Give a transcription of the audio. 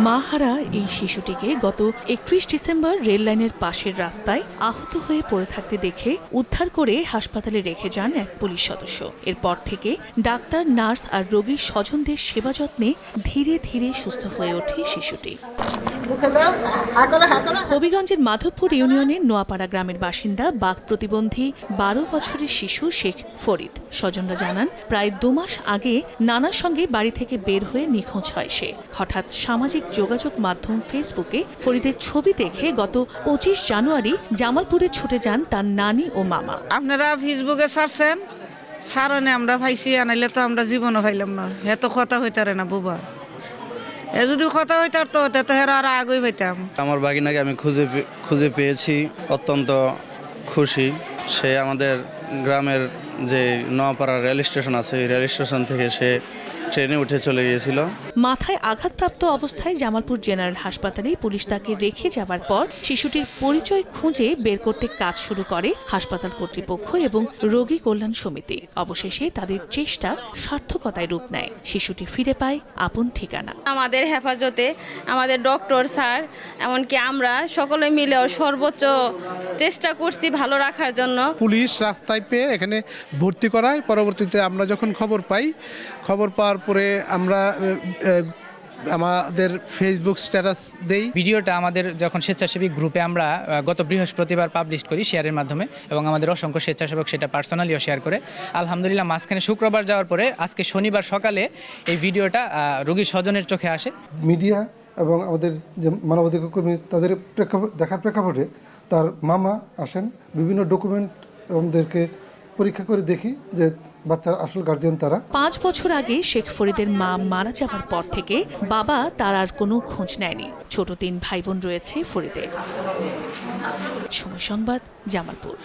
মাহারা এই শিশুটিকে গত ৩১ ডিসেম্বর রেল লাইনের পাশের রাস্তায় আহত হয়ে পড়ে থাকতে দেখে উদ্ধার করে হাসপাতালে রেখে যান এক পুলিশ সদস্য। এরপর থেকে ডাক্তার, নার্স আর রোগীর স্বজনদের সেবা যত্নে ধীরে ধীরে সুস্থ হয়ে ওঠে শিশুটি। হবিগঞ্জের মাধবপুর ইউনিয়নের নোয়াপাড়া গ্রামের বাসিন্দা বাক প্রতিবন্ধী ১২ বছরের শিশু শেখ ফরিদ। স্বজনরা জানান, প্রায় ২ মাস আগে নানার সঙ্গে বাড়ি থেকে বের হয়ে নিখোঁজ হয় সে। হঠাৎ সামাজিক যোগাযোগ মাধ্যম ফেসবুকে ফরিদের ছবি দেখে গত ২৫ জানুয়ারি জামালপুরে ছুটে যান তার নানি ও মামা। আপনারা ফেসবুকে ছাড়ছেন, সারনে আমরা ভাইছি, আনাইলে তো আমরা জীবনও ভাইলাম না। এত কথা হইতারে না বুবা, এ যদি কথা হইতার তো হেরা আর আগেই হইতাম। আমার বাগিনাকে আমি খুঁজে পেয়েছি, অত্যন্ত খুশি। সে আমাদের গ্রামের যে নোয়াপাড়া রেল স্টেশন আছে, এই রেল স্টেশন থেকে সে ট্রেনে উঠে চলে গিয়েছিল। মাথায় আঘাতপ্রাপ্ত অবস্থায় জামালপুর জেনারেল হাসপাতালে পুলিশ তাকে রেখে যাবার পর শিশুটির পরিচয় খুঁজে বের করতে কাজ শুরু করে হাসপাতাল কর্তৃপক্ষ এবং রোগী কল্যাণ সমিতি। অবশেষে তাদের চেষ্টা সার্থকতায় রূপ নেয়। শিশুটি ফিরে পায় আপন ঠিকানা। আমাদের হেফাজতে আমাদের ডক্টর স্যার, এমনকি আমরা সকলে মিলে সর্বোচ্চ চেষ্টা করছি ভালো রাখার জন্য। পুলিশ রাস্তায় পেয়ে এখানে ভর্তি করায়। পরবর্তীতে আমরা যখন খবর পাওয়ার পরে আমরা আমাদের ফেসবুক স্ট্যাটাস দেই। ভিডিওটা আমাদের যখন স্বেচ্ছাসেবী গ্রুপে আমরা গত বৃহস্পতিবার পাবলিশ করি শেয়ারের মাধ্যমে, এবং আমাদের অসংখ্য স্বেচ্ছাসেবক সেটা পার্সোনালিও শেয়ার করে। আলহামদুলিল্লাহ, মাঝখানে শুক্রবার যাওয়ার পরে আজকে শনিবার সকালে এই ভিডিওটা রোগীর স্বজনের চোখে আসে। মিডিয়া এবং আমাদের যে মানবাধিকার কর্মী তাদের দেখার প্রেক্ষাপটে তার মামা আসেন, বিভিন্ন ডকুমেন্ট আমাদেরকে পরীক্ষা করে দেখি যে বাচ্চার আসল গার্জিয়ান তারা। ৫ বছর আগে শেখ ফরিদের মা মারা যাওয়ার পর থেকে বাবা তার আর কোনো খোঁজ নেয়নি। ছোট ৩ ভাই বোন রয়েছে ফরিদের। সময় সংবাদ, জামালপুর।